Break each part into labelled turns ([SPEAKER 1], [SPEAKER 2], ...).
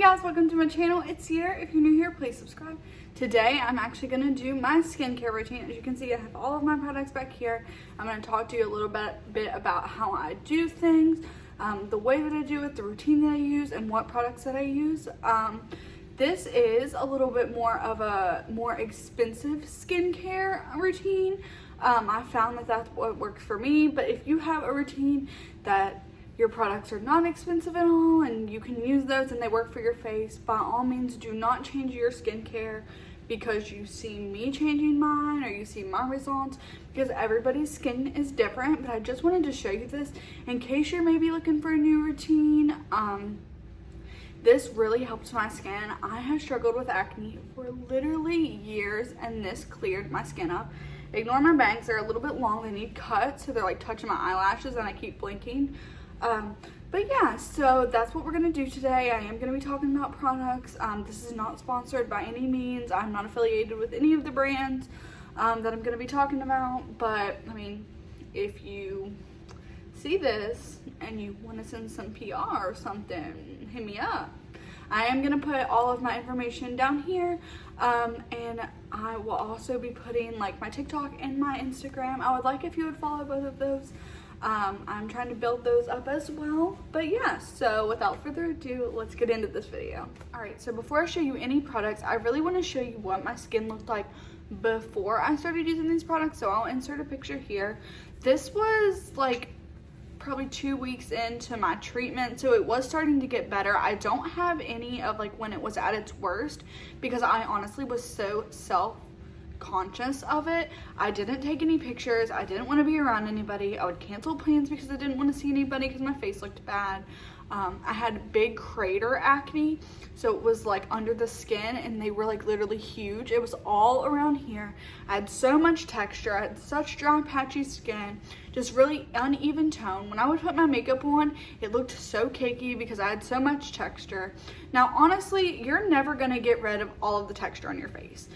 [SPEAKER 1] Hey guys, welcome to my channel. It's Sierra. If you're new here, please subscribe. Today I'm actually going to do my skincare routine. As you can see, I have all of my products back here. I'm going to talk to you a little bit about how I do things, the way that I do it, the routine that I use, and what products that I use. This is a little bit more of a more expensive skincare routine. I found that that's what works for me, but if you have a routine that your products are not expensive at all and you can use those and they work for your face, by all means do not change your skincare because you see me changing mine or you see my results, because everybody's skin is different. But I just wanted to show you this in case you're maybe looking for a new routine. This really helps my skin. I have struggled with acne for literally years and this cleared my skin up. Ignore my bangs, they're a little bit long, they need cut, so they're like touching my eyelashes and I keep blinking. But yeah, so that's what we're going to do today. I am going to be talking about products. This is not sponsored by any means. I'm not affiliated with any of the brands that I'm going to be talking about. But, I mean, if you see this and you want to send some PR or something, hit me up. I am going to put all of my information down here. And I will also be putting like my TikTok and my Instagram. I would like if you would follow both of those. I'm trying to build those up as well. But yeah, so without further ado, let's get into this video. Alright, so before I show you any products, I really want to show you what my skin looked like before I started using these products. So I'll insert a picture here. This was like probably 2 weeks into my treatment, so it was starting to get better. I don't have any of like when it was at its worst because I honestly was so self-conscious of it. I didn't take any pictures. I didn't want to be around anybody. I would cancel plans because I didn't want to see anybody because my face looked bad. I had big crater acne, so it was like under the skin and they were like literally huge. It was all around here. I had so much texture. I had such dry patchy skin, just really uneven tone. When I would put my makeup on, it looked so cakey because I had so much texture. Now honestly, you're never gonna get rid of all of the texture on your face.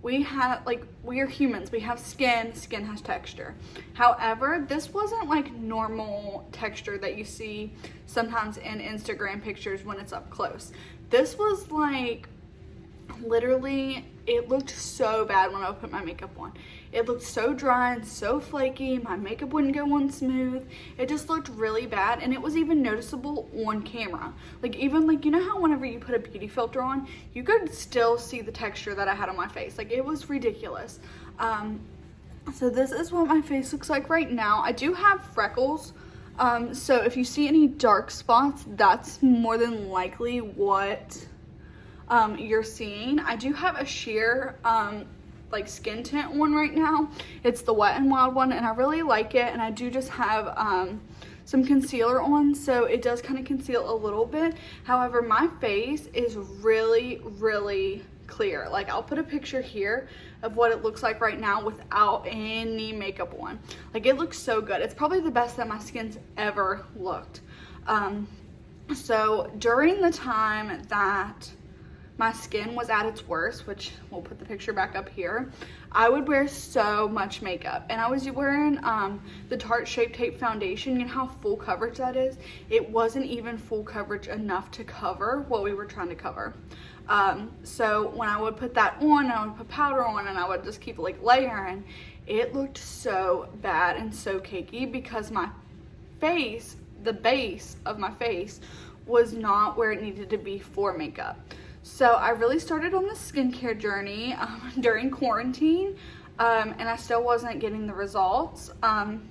[SPEAKER 1] We are humans, we have skin has texture. However, this wasn't like normal texture that you see sometimes in Instagram pictures when it's up close. This was like, literally, it looked so bad when I would put my makeup on. It looked so dry and so flaky, my makeup wouldn't go on smooth. It just looked really bad, and it was even noticeable on camera. Like even like, you know how whenever you put a beauty filter on, you could still see the texture that I had on my face. Like it was ridiculous. So this is what my face looks like right now. I do have freckles. So if you see any dark spots, that's more than likely what you're seeing. I do have a sheer like skin tint one right now. It's the Wet n Wild one and I really like it, and I do just have some concealer on, so it does kind of conceal a little bit. However, my face is really clear. Like I'll put a picture here of what it looks like right now without any makeup on. Like it looks so good. It's probably the best that my skin's ever looked. So during the time that my skin was at its worst, which we'll put the picture back up here, I would wear so much makeup. And I was wearing the Tarte Shape Tape foundation. You know how full coverage that is? It wasn't even full coverage enough to cover what we were trying to cover. So when I would put that on, I would put powder on and I would just keep like layering. It looked so bad and so cakey because my face, the base of my face, was not where it needed to be for makeup. So I really started on the skincare journey during quarantine, and I still wasn't getting the results. And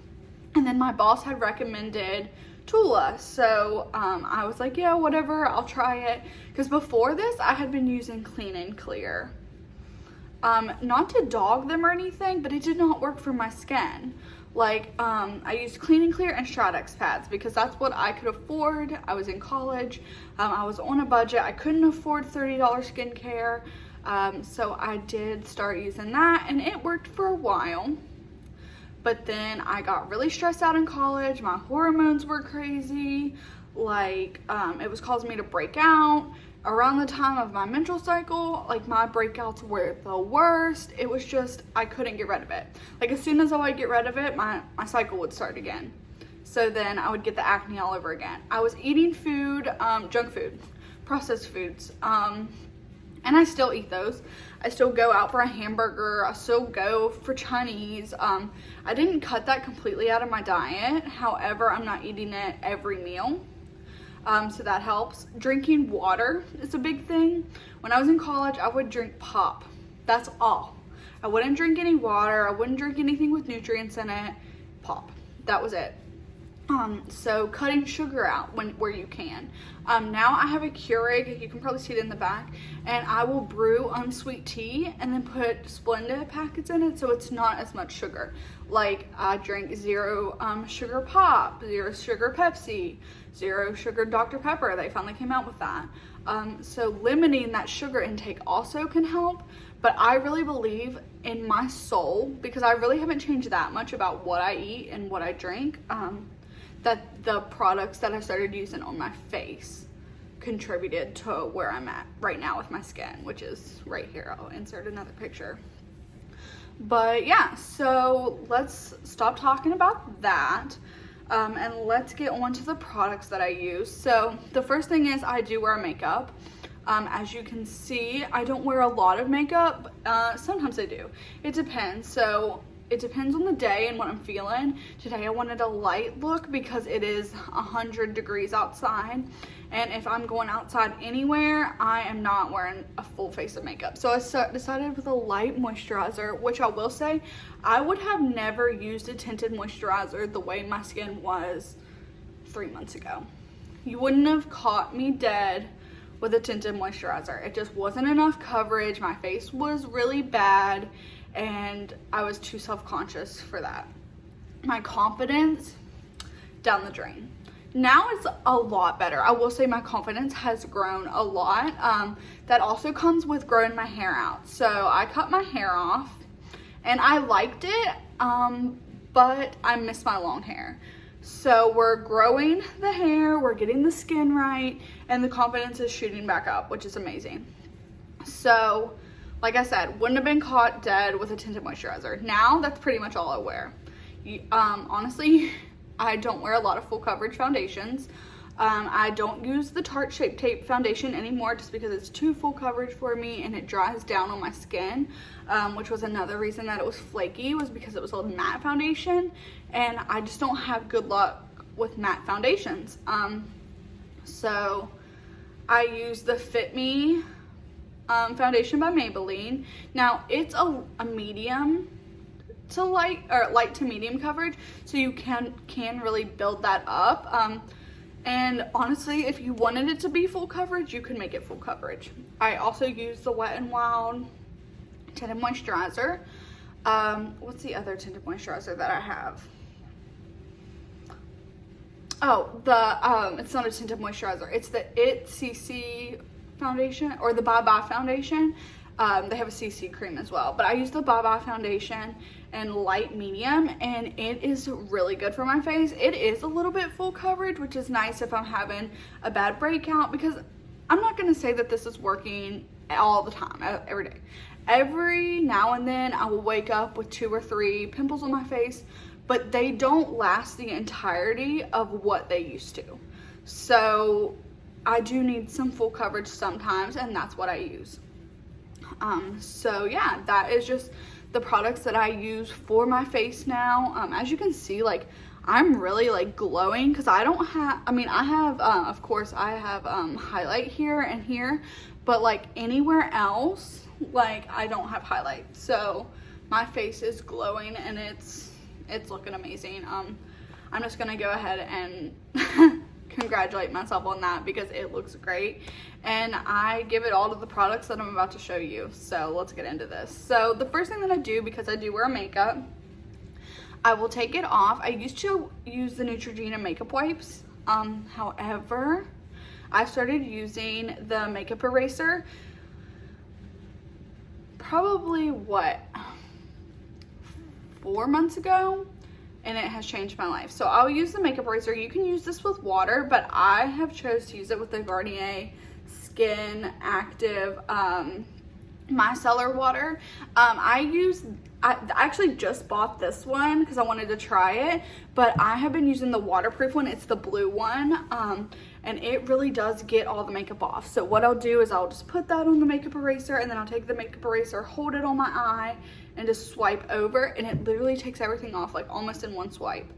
[SPEAKER 1] then my boss had recommended Tula, so I was like, yeah, whatever, I'll try it. Because before this, I had been using Clean and Clear. Not to dog them or anything, but it did not work for my skin. Like, I used Clean and Clear and Stratex pads because that's what I could afford. I was in college. I was on a budget. I couldn't afford $30 skincare. So I did start using that and it worked for a while. But then I got really stressed out in college. My hormones were crazy. Like, it was causing me to break out. Around the time of my menstrual cycle, like my breakouts were the worst. It was just, I couldn't get rid of it. Like as soon as I would get rid of it, my cycle would start again. So then I would get the acne all over again. I was eating food, junk food, processed foods. And I still eat those. I still go out for a hamburger. I still go for Chinese. I didn't cut that completely out of my diet. However, I'm not eating it every meal. So that helps. Drinking water is a big thing. When I was in college, I would drink pop. That's all. I wouldn't drink any water. I wouldn't drink anything with nutrients in it. Pop. That was it. So cutting sugar out where you can. Now I have a Keurig, you can probably see it in the back, and I will brew unsweet tea and then put Splenda packets in it so it's not as much sugar. Like I drink 0 sugar pop, 0 sugar Pepsi, 0 sugar Dr. Pepper. They finally came out with that. So limiting that sugar intake also can help, but I really believe in my soul, because I really haven't changed that much about what I eat and what I drink, that the products that I started using on my face contributed to where I'm at right now with my skin, which is right here. I'll insert another picture. But yeah, so let's stop talking about that, and let's get on to the products that I use. So the first thing is I do wear makeup. As you can see, I don't wear a lot of makeup. Sometimes I do. It depends. So it depends on the day and what I'm feeling. Today I wanted a light look because it is 100 degrees outside, and if I'm going outside anywhere, I am not wearing a full face of makeup. So I decided with a light moisturizer, which I will say, I would have never used a tinted moisturizer the way my skin was 3 months ago. You wouldn't have caught me dead with a tinted moisturizer. It just wasn't enough coverage. My face was really bad, and I was too self-conscious for that. My confidence, down the drain. Now it's a lot better. I will say my confidence has grown a lot. That also comes with growing my hair out. So I cut my hair off, and I liked it, but I miss my long hair. So we're growing the hair, we're getting the skin right, and the confidence is shooting back up, which is amazing. So, like I said, wouldn't have been caught dead with a tinted moisturizer. Now, that's pretty much all I wear. Honestly, I don't wear a lot of full coverage foundations. I don't use the Tarte Shape Tape foundation anymore just because it's too full coverage for me and it dries down on my skin, which was another reason that it was flaky, was because it was a matte foundation, and I just don't have good luck with matte foundations. So I use the Fit Me foundation by Maybelline. Now it's a medium to light, or light to medium coverage, so you can really build that up. And honestly, if you wanted it to be full coverage, you could make it full coverage. I also use the Wet n Wild tinted moisturizer. What's the other tinted moisturizer that I have? Oh, it's not a tinted moisturizer. It's the IT CC foundation, or the Bye Bye foundation. They have a CC cream as well, but I use the Bye Bye foundation in light medium, and it is really good for my face. It is a little bit full coverage, which is nice if I'm having a bad breakout, because I'm not going to say that this is working all the time, every day. Every now and then I will wake up with 2 or 3 pimples on my face, but they don't last the entirety of what they used to. So I do need some full coverage sometimes, and that's what I use. So yeah, that is just the products that I use for my face now. As you can see, like, I'm really like glowing, because I don't have, I mean, I have, of course I have highlight here and here, but like anywhere else, like I don't have highlight. So my face is glowing and it's looking amazing. I'm just gonna go ahead and congratulate myself on that, because it looks great, and I give it all to the products that I'm about to show you. So let's get into this. So the first thing that I do, because I do wear makeup, I will take it off. I used to use the Neutrogena makeup wipes. However, I started using the makeup eraser probably 4 months ago, and it has changed my life. So I'll use the makeup eraser. You can use this with water, but I have chose to use it with the Garnier Skin Active micellar water. I actually just bought this one because I wanted to try it, but I have been using the waterproof one. It's the blue one, and it really does get all the makeup off. So what I'll do is I'll just put that on the makeup eraser, and then I'll take the makeup eraser, hold it on my eye, and just swipe over, and it literally takes everything off like almost in one swipe.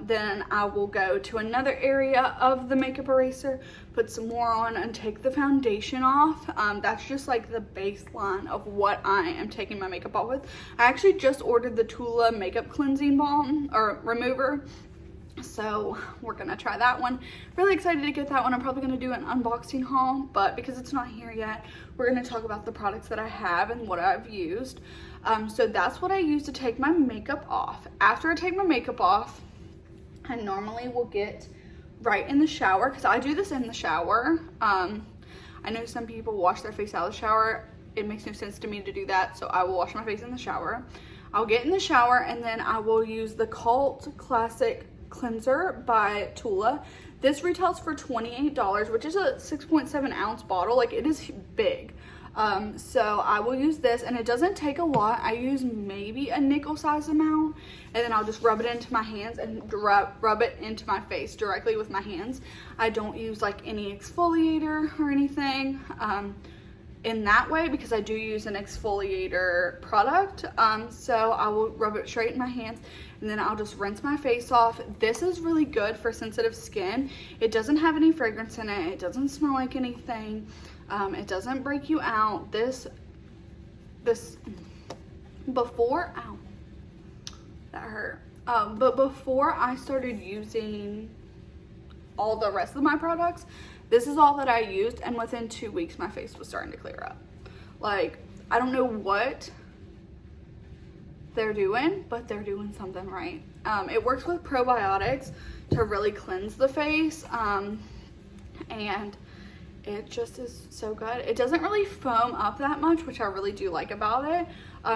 [SPEAKER 1] Then I will go to another area of the makeup eraser, put some more on, and take the foundation off. That's just like the baseline of what I am taking my makeup off with. I actually just ordered the Tula makeup cleansing balm or remover, so we're gonna try that one. Really excited to get that one. I'm probably gonna do an unboxing haul, but because it's not here yet, we're gonna talk about the products that I have and what I've used. So that's what I use to take my makeup off. After I take my makeup off, I normally will get right in the shower, because I do this in the shower. I know some people wash their face out of the shower. It makes no sense to me to do that, so I will wash my face in the shower. I'll get in the shower, and then I will use the Cult Classic Cleanser by Tula. This retails for $28, which is a 6.7 ounce bottle. Like, it is big. So I will use this, and it doesn't take a lot. I use maybe a nickel size amount, and then I'll just rub it into my hands and rub it into my face directly with my hands. I don't use like any exfoliator or anything in that way, because I do use an exfoliator product. So I will rub it straight in my hands, and then I'll just rinse my face off. This is really good for sensitive skin. It doesn't have any fragrance in it. It doesn't smell like anything. It doesn't break you out. This before, ow, that hurt. But before I started using all the rest of my products, this is all that I used, and within 2 weeks my face was starting to clear up. Like, I don't know what they're doing, but they're doing something right. It works with probiotics to really cleanse the face, and it just is so good. It doesn't really foam up that much, which I really do like about it.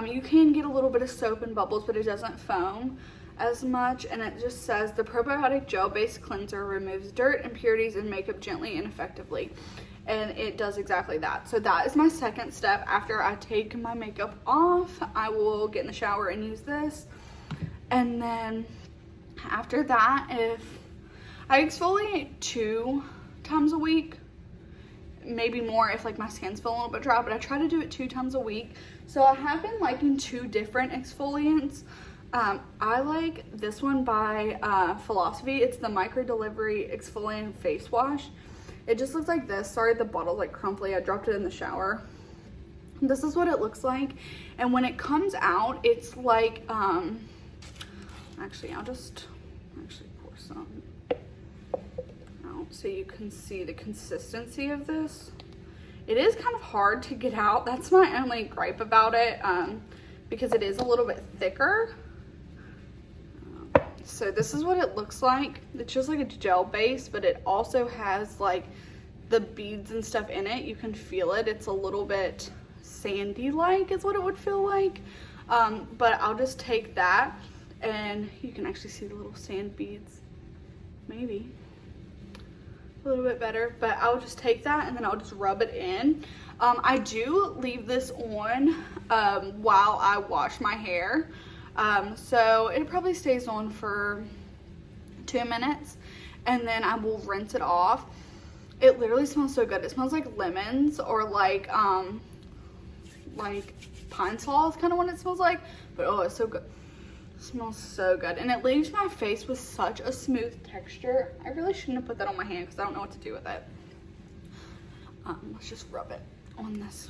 [SPEAKER 1] You can get a little bit of soap and bubbles, but it doesn't foam as much. And it just says the probiotic gel-based cleanser removes dirt, impurities, and makeup gently and effectively. And it does exactly that. So that is my second step. After I take my makeup off, I will get in the shower and use this. And then after that, if I exfoliate 2 times a week, maybe more if like my skin's feeling a little bit dry, but I try to do it 2 times a week. So I have been liking 2 different exfoliants. I like this one by Philosophy. It's the MicroDelievery Exfoliant Face Wash. It just looks like this. Sorry, the bottle's like crumply. I dropped it in the shower. This is what it looks like. And when it comes out, it's like, actually, I'll just pour some out so you can see the consistency of this. It is kind of hard to get out. That's my only gripe about it, because it is a little bit thicker. So this is what it looks like. It's just like a gel base, but it also has like the beads and stuff in it. You can feel it. It's a little bit sandy-like is what it would feel like. But I'll just take that, and you can actually see the little sand beads. Maybe a little bit better, but I'll just take that and then I'll just rub it in. I do leave this on while I wash my hair. So it probably stays on for 2 minutes, and then I will rinse it off. It literally smells so good. It smells like lemons, or like pine sol is kind of what it smells like, but oh, it's so good. It smells so good, and it leaves my face with such a smooth texture. I really shouldn't have put that on my hand because I don't know what to do with it. Let's just rub it on this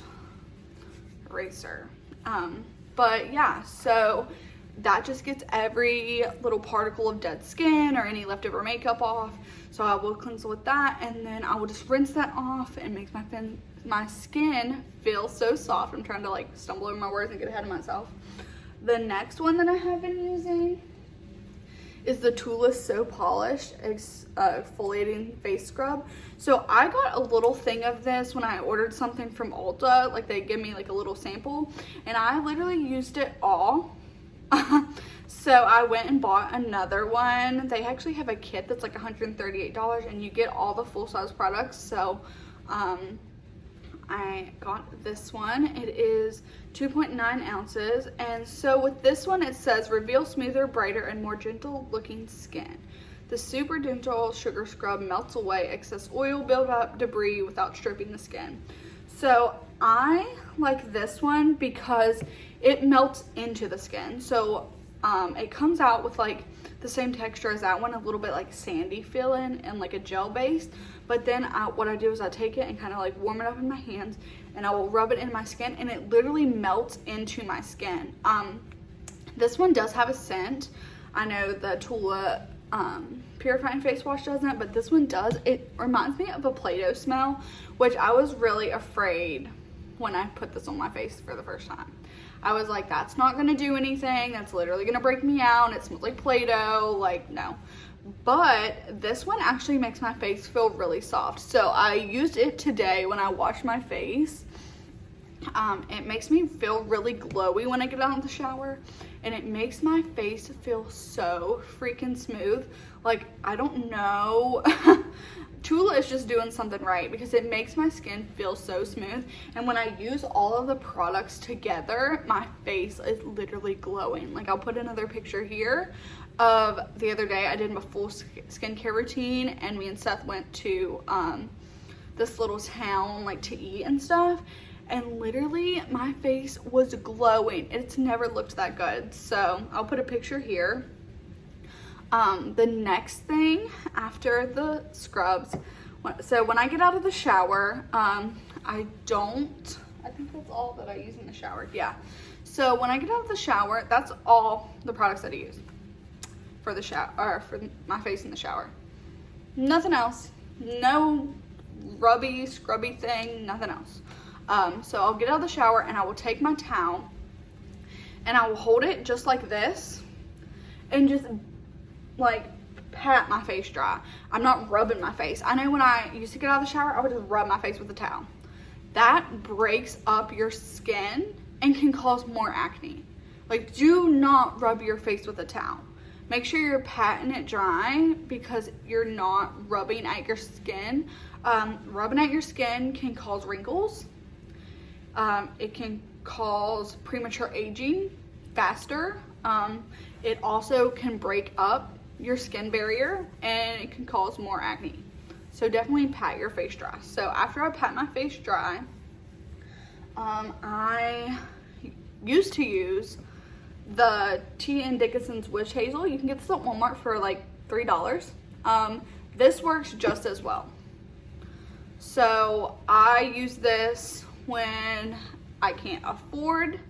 [SPEAKER 1] eraser. But yeah, so that just gets every little particle of dead skin or any leftover makeup off. So I will cleanse with that, and then I will just rinse that off, and makes my skin feel so soft. I'm trying to like stumble over my words and get ahead of myself. The next one that I have been using is the Tula So Polished Exfoliating Face Scrub. So I got a little thing of this when I ordered something from Ulta. Like, they give me like a little sample, and I literally used it all. So I went and bought another one. They actually have a kit that's like $138, and you get all the full-size products. So I got this one. It is 2.9 ounces. And so with this one, it says reveal smoother, brighter, and more gentle looking skin. The super gentle sugar scrub melts away excess oil, buildup, debris without stripping the skin. So I like this one because it melts into the skin. So it comes out with like the same texture as that one, a little bit like sandy feeling and like a gel base. But then what I do is I take it and kind of like warm it up in my hands, and I will rub it in my skin, and it literally melts into my skin. This one does have a scent. I know the Tula Purifying face wash doesn't, but this one does. It reminds me of a Play-Doh smell, which I was really afraid when I put this on my face for the first time. I was like, that's not gonna do anything. That's literally gonna break me out. It smells like Play-Doh, like no. But this one actually makes my face feel really soft. So I used it today when I washed my face. It makes me feel really glowy when I get out of the shower, and it makes my face feel so freaking smooth. Like, I don't know. Tula is just doing something right because it makes my skin feel so smooth. And when I use all of the products together, my face is literally glowing. Like, I'll put another picture here of the other day I did my full skincare routine, and me and Seth went to this little town like to eat and stuff, and literally my face was glowing. It's never looked that good. So I'll put a picture here. The next thing after the scrubs, so when I get out of the shower, I think that's all that I use in the shower. Yeah. So when I get out of the shower, that's all the products that I use for the shower, or for my face in the shower. Nothing else. No rubby, scrubby thing, nothing else. So I'll get out of the shower and I will take my towel and I will hold it just like this and just like pat my face dry. I'm not rubbing my face. I know when I used to get out of the shower, I would just rub my face with a towel. That breaks up your skin and can cause more acne. Like, do not rub your face with a towel. Make sure you're patting it dry because you're not rubbing at your skin. Rubbing at your skin can cause wrinkles. It can cause premature aging faster. It also can break up your skin barrier, and it can cause more acne. So definitely pat your face dry. So after I pat my face dry, I used to use the T. Dickinson's Witch Hazel. You can get this at Walmart for like $3. This works just as well. So I use this when I can't afford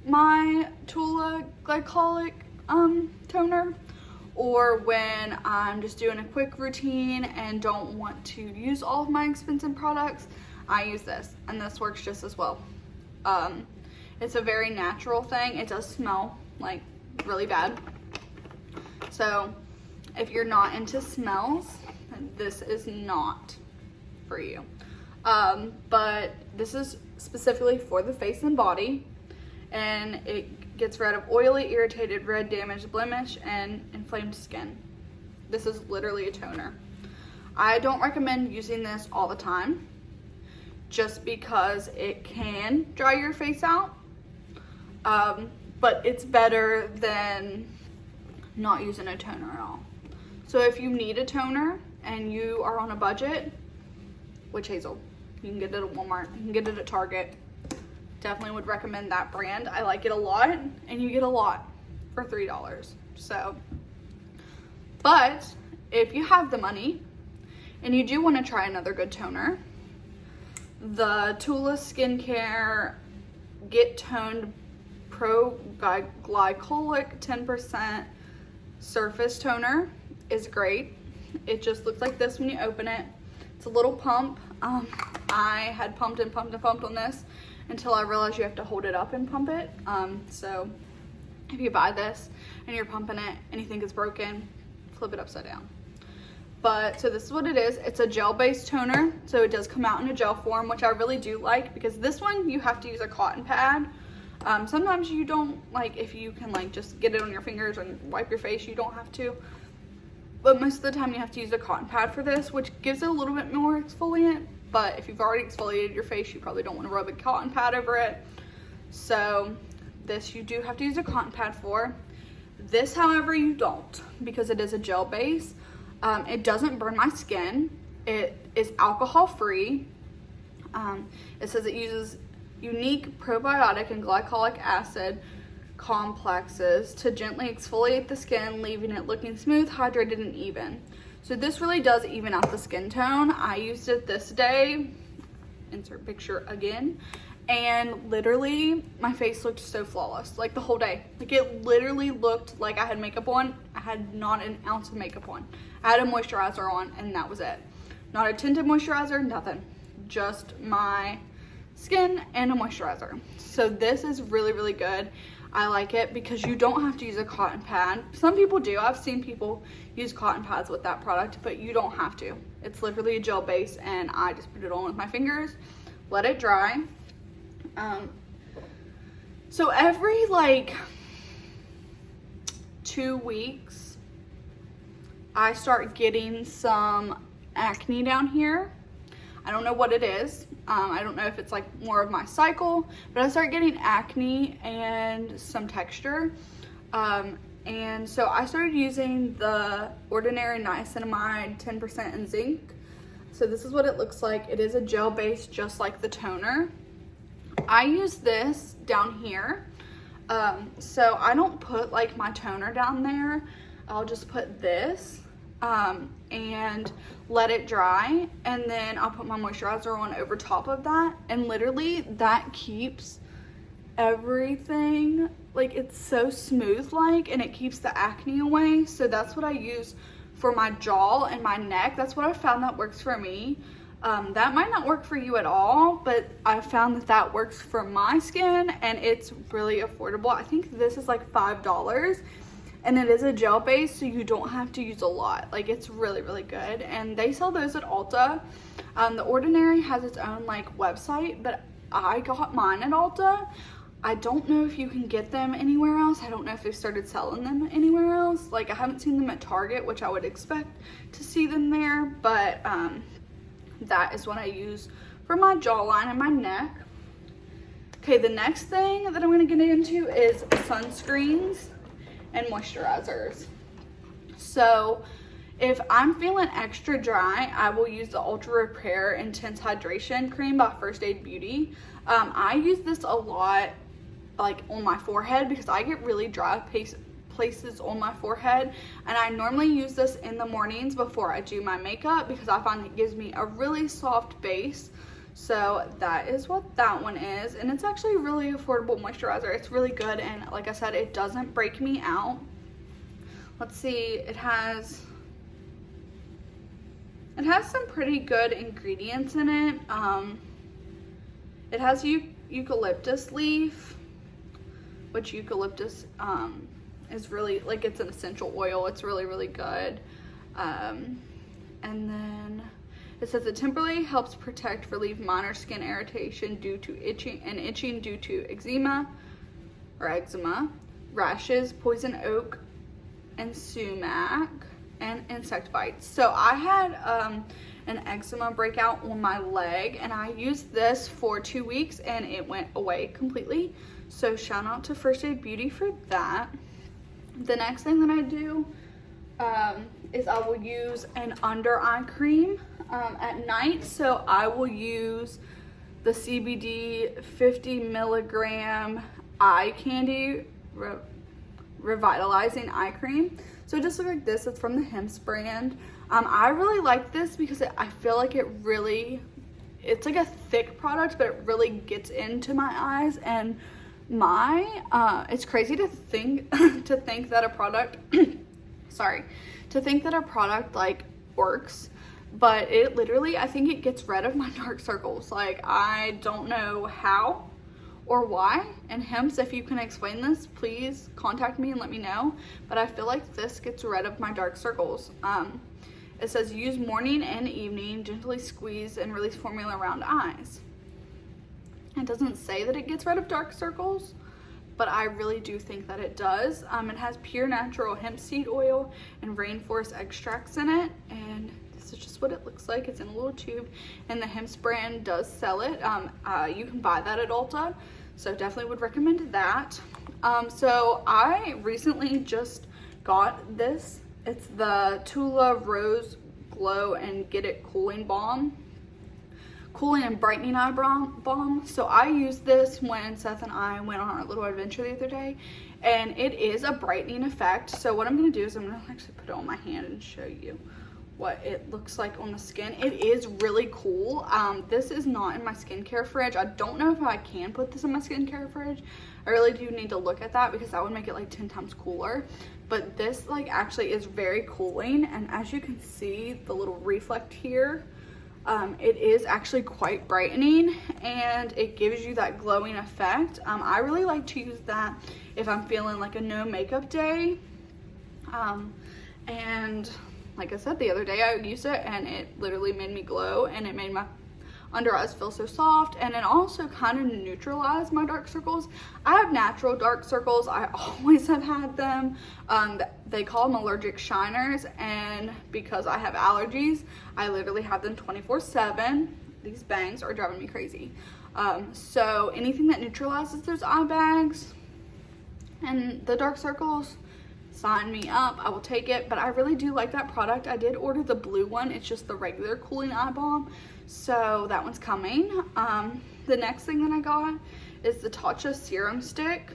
[SPEAKER 1] my Tula Glycolic toner, or when I'm just doing a quick routine and don't want to use all of my expensive products. I use this, and this works just as well. It's a very natural thing. It does smell like really bad. So if you're not into smells, this is not for you. But this is specifically for the face and body, and it gets rid of oily, irritated, red, damaged, blemish, and inflamed skin. This is literally a toner. I don't recommend using this all the time just because it can dry your face out, but it's better than not using a toner at all. So if you need a toner and you are on a budget, Witch Hazel. You can get it at Walmart. You can get it at Target. Definitely would recommend that brand. I like it a lot, and you get a lot for $3. So, but if you have the money and you do want to try another good toner, the Tula Skincare Get Toned Pro-Glycolic 10% Surface Toner is great. It just looks like this when you open it. It's a little pump. I had pumped and pumped and pumped on this until I realized you have to hold it up and pump it. So if you buy this and you're pumping it and you think it's broken, flip it upside down. But so this is what it is. It's a gel-based toner, so it does come out in a gel form, which I really do like, because this one you have to use a cotton pad. Sometimes you don't, like, if you can like just get it on your fingers and wipe your face, you don't have to. But most of the time you have to use a cotton pad for this, which gives it a little bit more exfoliant. but if you've already exfoliated your face, you probably don't want to rub a cotton pad over it. So this you do have to use a cotton pad for. This, however, you don't, because it is a gel base. It doesn't burn my skin. It is alcohol free. It says it uses unique probiotic and glycolic acid complexes to gently exfoliate the skin, leaving it looking smooth, hydrated, and even. So this really does even out the skin tone. I used it this day, insert picture again, and literally my face looked so flawless, like the whole day. Like it literally looked like I had makeup on. I had not an ounce of makeup on. I had a moisturizer on and that was it. Not a tinted moisturizer, nothing. Just my skin and a moisturizer. So this is really, really good. I like it because you don't have to use a cotton pad. Some people do. I've seen people use cotton pads with that product, but you don't have to. It's literally a gel base, and I just put it on with my fingers, let it dry. So every like 2 weeks, I start getting some acne down here. I don't know what it is. I don't know if it's like more of my cycle, but I start getting acne and some texture. And so I started using the Ordinary Niacinamide 10% in zinc. So this is what it looks like. It is a gel base, just like the toner. I use this down here. So I don't put like my toner down there. I'll just put this. And let it dry, and then I'll put my moisturizer on over top of that, and literally that keeps everything, like it's so smooth like, and it keeps the acne away. So that's what I use for my jaw and my neck. That's what I found that works for me. That might not work for you at all, but I found that that works for my skin, and it's really affordable. I think this is like $5. And it is a gel base, so you don't have to use a lot. Like, it's really, really good. And they sell those at Ulta. The Ordinary has its own, like, website, but I got mine at Ulta. I don't know if you can get them anywhere else. I don't know if they've started selling them anywhere else. Like, I haven't seen them at Target, which I would expect to see them there. But that is what I use for my jawline and my neck. Okay, the next thing that I'm going to get into is sunscreens and moisturizers. So if I'm feeling extra dry, I will use the Ultra Repair Intense Hydration Cream by First Aid Beauty. I use this a lot like on my forehead because I get really dry places on my forehead, and I normally use this in the mornings before I do my makeup because I find it gives me a really soft base. So that is what that one is, and it's actually a really affordable moisturizer. It's really good, and like I said, it doesn't break me out. Let's see, it has some pretty good ingredients in it. It has eucalyptus leaf, which eucalyptus is really, like, it's an essential oil. It's really, really good. And then it says it temporarily helps protect, relieve minor skin irritation due to itching due to eczema, rashes, poison oak, and sumac, and insect bites. So I had an eczema breakout on my leg, and I used this for 2 weeks, and it went away completely. So shout out to First Aid Beauty for that. The next thing that I do is I will use an under eye cream at night. So I will use the CBD 50 milligram eye candy revitalizing eye cream. So it just looks like this. It's from the Hims brand. I really like this because I feel like it's like a thick product, but it really gets into my eyes, and it's crazy to think that a product like works, but it literally, I think it gets rid of my dark circles. Like, I don't know how or why, and Hims, if you can explain this, please contact me and let me know, but I feel like this gets rid of my dark circles. It says use morning and evening, gently squeeze and release formula around eyes. It doesn't say that it gets rid of dark circles, but I really do think that it does. It has pure natural hemp seed oil and rainforest extracts in it, and This is just what it looks like. It's in a little tube, and the Hims brand does sell it. You can buy that at Ulta, so definitely would recommend that. So I recently just got this. It's the Tula Rose Glow and Get It Cooling Balm. Cooling and Brightening Eye Balm. So I used this when Seth and I went on our little adventure the other day, and it is a brightening effect. So what I'm going to do is I'm going to actually put it on my hand and show you what it looks like on the skin. It is really cool. This is not in my skincare fridge. I don't know if I can put this in my skincare fridge. I really do need to look at that because that would make it like 10 times cooler. But this like actually is very cooling, and as you can see, the little reflect here, it is actually quite brightening, and it gives you that glowing effect. I really like to use that if I'm feeling like a no makeup day. And like I said, the other day I used it and it literally made me glow, and it made my under eyes feel so soft, and it also kind of neutralized my dark circles. I have natural dark circles. I always have had them. They call them allergic shiners, and because I have allergies, I literally have them 24/7. These bangs are driving me crazy. So anything that neutralizes those eye bags and the dark circles, sign me up. I will take it. But I really do like that product. I did order the blue one. It's just the regular cooling eye balm, so that one's coming. The next thing that I got is the Tatcha serum stick,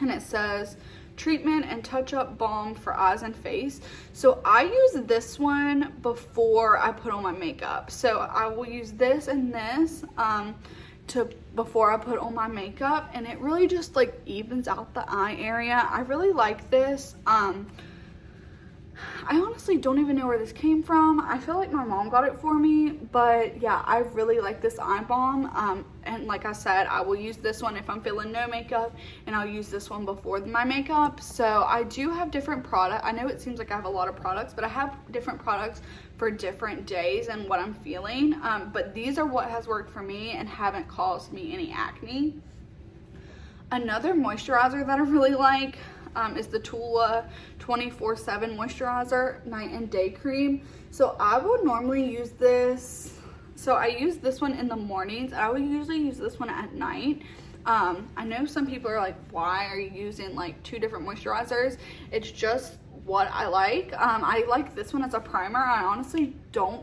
[SPEAKER 1] and it says treatment and touch-up balm for eyes and face. So I use this one before I put on my makeup. So I will use this and this before I put on my makeup, and it really just like evens out the eye area. I really like this. I honestly don't even know where this came from. I feel like my mom got it for me, but yeah, I really like this eye balm. And like I said, I will use this one if I'm feeling no makeup, and I'll use this one before my makeup. So I do have different products. I know it seems like I have a lot of products, but I have different products for different days and what I'm feeling. But these are what has worked for me and haven't caused me any acne. Another moisturizer that I really like is the Tula 24/7 moisturizer night and day cream. So I would normally use this. So I use this one in the mornings. I would usually use this one at night. I know some people are like, why are you using like two different moisturizers? It's just what I like. I like this one as a primer. I honestly don't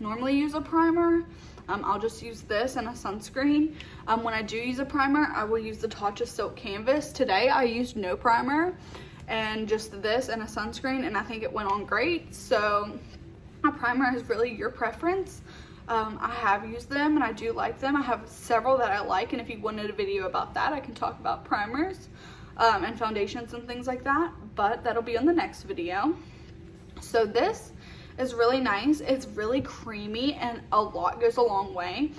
[SPEAKER 1] normally use a primer. I'll just use this and a sunscreen. When I do use a primer, I will use the Tatcha Silk Canvas. Today I used no primer and just this and a sunscreen, and I think it went on great. So a primer is really your preference. I have used them and I do like them. I have several that I like, and if you wanted a video about that, I can talk about primers and foundations and things like that, but that'll be on the next video. So this is really nice. It's really creamy, and a lot goes a long way.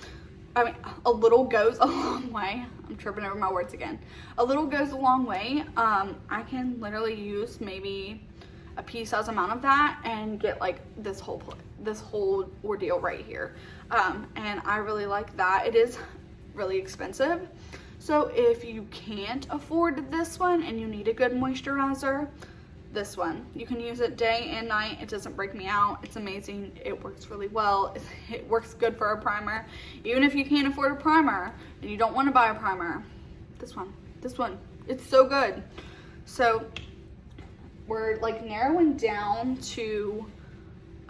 [SPEAKER 1] I mean, a little goes a long way. I'm tripping over my words again. A little goes a long way. I can literally use maybe a pea-sized amount of that and get like this whole ordeal right here. And I really like that. It is really expensive. So if you can't afford this one and you need a good moisturizer, this one, you can use it day and night. It doesn't break me out. It's amazing. It works really well. It works good for a primer. Even if you can't afford a primer and you don't want to buy a primer, this one, it's so good. So we're like narrowing down to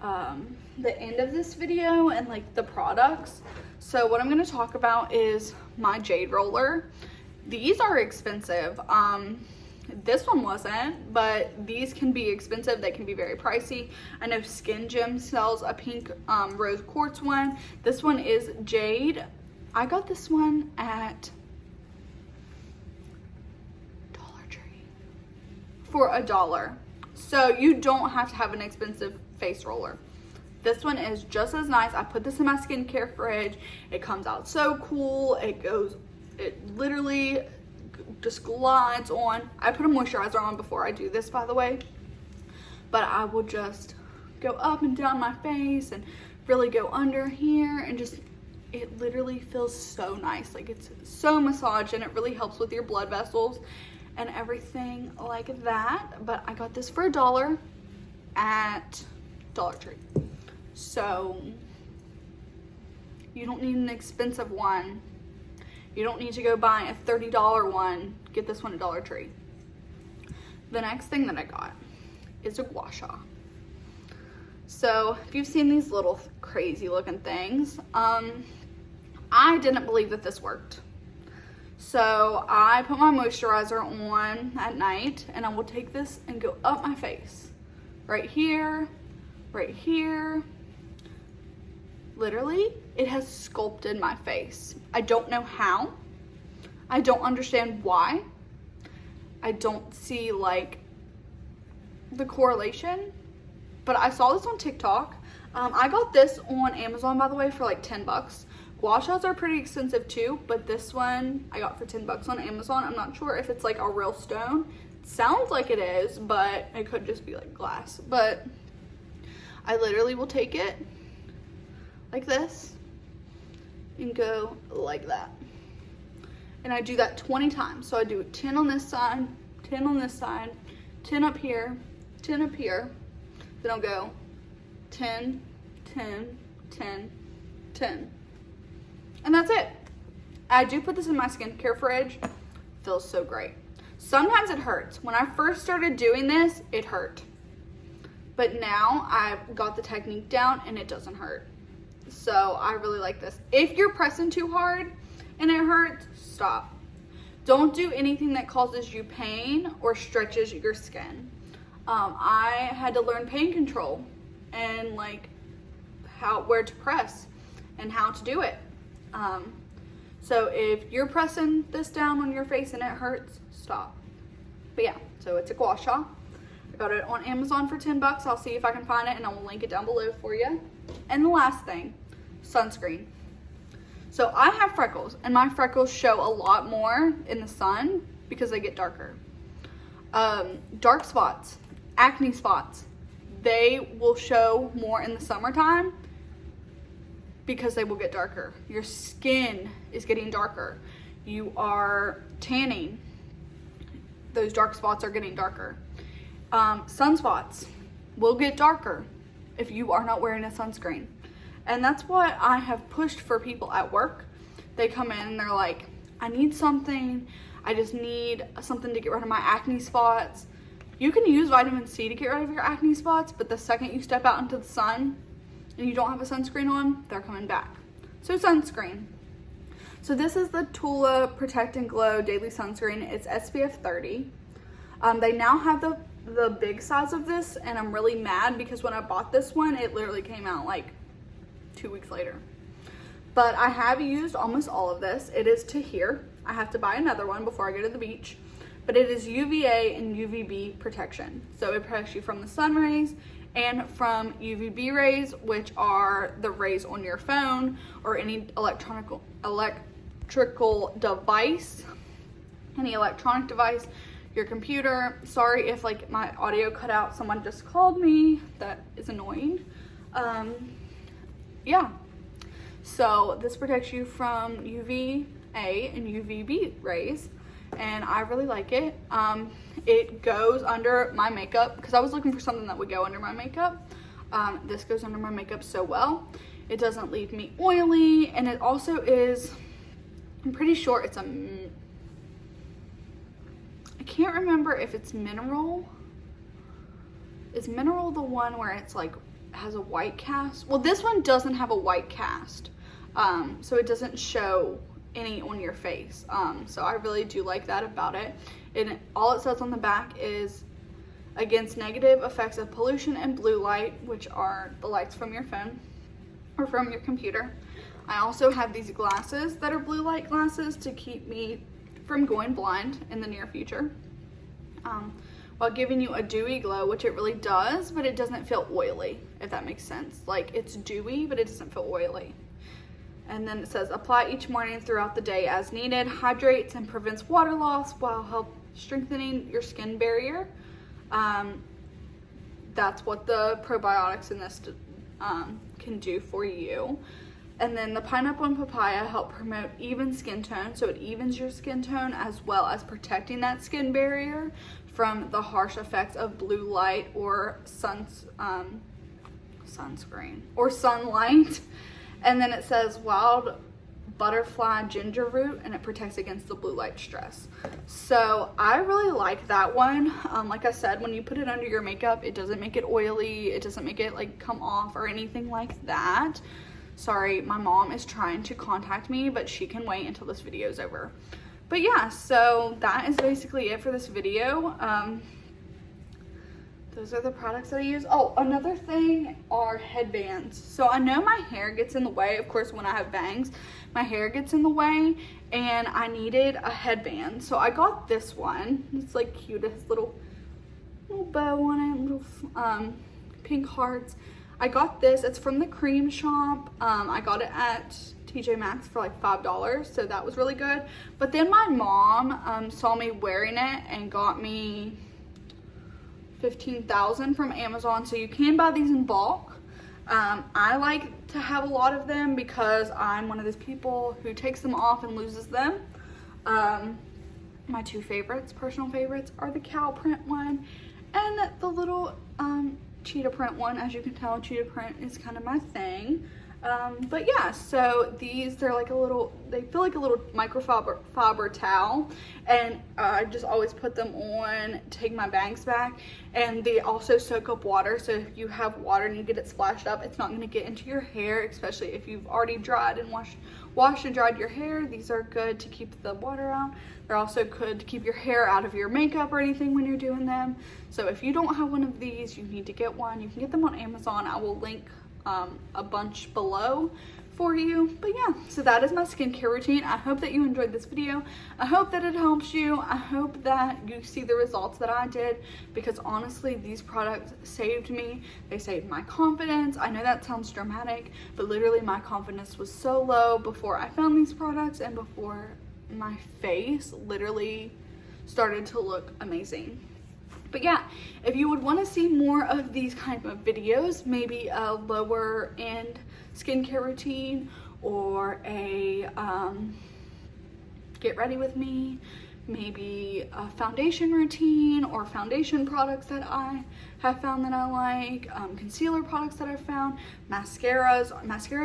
[SPEAKER 1] the end of this video and like the products. So what I'm going to talk about is my jade roller. These are expensive. This one wasn't, but these can be expensive. They can be very pricey. I know Skin Gym sells a pink rose quartz one. This one is jade. I got this one at Dollar Tree for $1. So you don't have to have an expensive face roller. This one is just as nice. I put this in my skincare fridge. It comes out so cool. It literally just glides on. I put a moisturizer on before I do this, by the way, but I will just go up and down my face and really go under here, and just, it literally feels so nice. Like, it's so massaged, and it really helps with your blood vessels and everything like that. But I got this for $1 at Dollar Tree. So you don't need an expensive one. You don't need to go buy a $30 one. Get this one at Dollar Tree. The next thing that I got is a Gua Sha. So if you've seen these little crazy looking things, I didn't believe that this worked. So I put my moisturizer on at night, and I will take this and go up my face. Right here, right here. Literally, it has sculpted my face. I don't know how. I don't understand why. I don't see like the correlation, but I saw this on TikTok. I got this on Amazon, by the way, for like 10 bucks. Gua Shas are pretty expensive too, but this one I got for 10 bucks on Amazon. I'm not sure if it's like a real stone. It sounds like it is, but it could just be like glass. But I literally will take it like this and go like that. And I do that 20 times. So I do 10 on this side, 10 on this side, 10 up here, 10 up here. Then I'll go 10, 10, 10, 10. And that's it. I do put this in my skincare fridge. Feels so great. Sometimes it hurts. When I first started doing this, it hurt. But now I've got the technique down and it doesn't hurt. So I really like this. If you're pressing too hard and it hurts, stop. Don't do anything that causes you pain or stretches your skin. I had to learn pain control and like where to press and how to do it. So if you're pressing this down on your face and it hurts, stop. But yeah, so it's a Gua Sha. I got it on Amazon for 10 bucks. I'll see if I can find it and I will link it down below for you. And the last thing, sunscreen. So I have freckles, and my freckles show a lot more in the sun because they get darker. Dark spots, acne spots, they will show more in the summertime because they will get darker. Your skin is getting darker. You are tanning. Those dark spots are getting darker. Sunspots will get darker if you are not wearing a sunscreen. And that's what I have pushed for people at work. They come in and they're like, I need something. I just need something to get rid of my acne spots. You can use vitamin C to get rid of your acne spots, but the second you step out into the sun and you don't have a sunscreen on, they're coming back. So sunscreen. So this is the Tula Protect and Glow Daily Sunscreen. It's SPF 30. They now have the big size of this, and I'm really mad because when I bought this one, it literally came out like 2 weeks later. But I have used almost all of this. It is to here. I have to buy another one before I go to the beach. But it is UVA and UVB protection. So it protects you from the sun rays and from UVB rays, which are the rays on your phone or any electrical device, any electronic device, your computer. Sorry if like my audio cut out. Someone just called me. That is annoying. Yeah, so this protects you from UVA and UVB rays, and I really like it. It goes under my makeup because I was looking for something that would go under my makeup. This goes under my makeup so well. It doesn't leave me oily, and it also is, I'm pretty sure it's I can't remember if it's mineral. Is mineral the one where it's like has a white cast? Well, this one doesn't have a white cast, so it doesn't show any on your face. So I really do like that about it. And all it says on the back is against negative effects of pollution and blue light, which are the lights from your phone or from your computer. I also have these glasses that are blue light glasses to keep me from going blind in the near future. While giving you a dewy glow, which it really does, but it doesn't feel oily, if that makes sense. Like, it's dewy, but it doesn't feel oily. And then it says, apply each morning throughout the day as needed, hydrates and prevents water loss while strengthening your skin barrier. That's what the probiotics in this can do for you. And then the pineapple and papaya help promote even skin tone, so it evens your skin tone as well as protecting that skin barrier from the harsh effects of blue light or sunscreen or sunlight. And then it says wild butterfly ginger root, and it protects against the blue light stress. So I really like that one. Like I said, when you put it under your makeup, it doesn't make it oily, it doesn't make it like come off or anything like that. Sorry, my mom is trying to contact me, but she can wait until this video is over. But yeah, so that is basically it for this video. Those are the products that I use. Oh, another thing are headbands. So I know my hair gets in the way. Of course, when I have bangs, my hair gets in the way, and I needed a headband. So I got this one. It's like cute. It has little bow on it, little pink hearts. I got this. It's from the Cream Shop. I got it at TJ Maxx for like $5, so that was really good. But then my mom saw me wearing it and got me 15,000 from Amazon. So you can buy these in bulk. I like to have a lot of them because I'm one of those people who takes them off and loses them. My two favorites, personal favorites, are the cow print one and the little cheetah print one. As you can tell, cheetah print is kind of my thing. But yeah, so these, they're like a little, they feel like a little microfiber towel, and I just always put them on, take my bangs back, and they also soak up water. So if you have water and you get it splashed up, it's not going to get into your hair, especially if you've already dried and washed and dried your hair. These are good to keep the water out. They're also good to keep your hair out of your makeup or anything when you're doing them. So if you don't have one of these, you need to get one. You can get them on Amazon. I will link a bunch below for you. But yeah, so that is my skincare routine. I hope that you enjoyed this video. I hope that it helps you. I hope that you see the results that I did, because honestly, these products saved me. They saved my confidence. I know that sounds dramatic, but literally my confidence was so low before I found these products, and before my face literally started to look amazing. But yeah, if you would want to see more of these kind of videos, maybe a lower end skincare routine, or a get ready with me, maybe a foundation routine, or foundation products that I have found that I like, concealer products that I've found, mascaras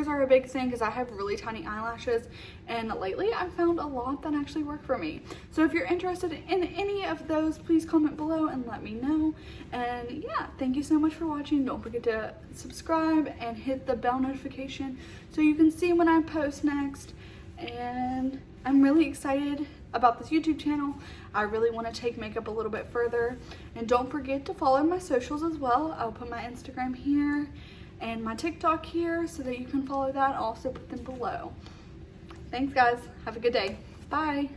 [SPEAKER 1] are a big thing because I have really tiny eyelashes, and lately I've found a lot that actually work for me. So if you're interested in any of those, please comment below and let me know. And yeah, thank you so much for watching. Don't forget to subscribe and hit the bell notification so you can see when I post next. And I'm really excited about this YouTube channel. I really want to take makeup a little bit further. And don't forget to follow my socials as well. I'll put my Instagram here and my TikTok here so that you can follow that. I'll also put them below. Thanks guys. Have a good day. Bye.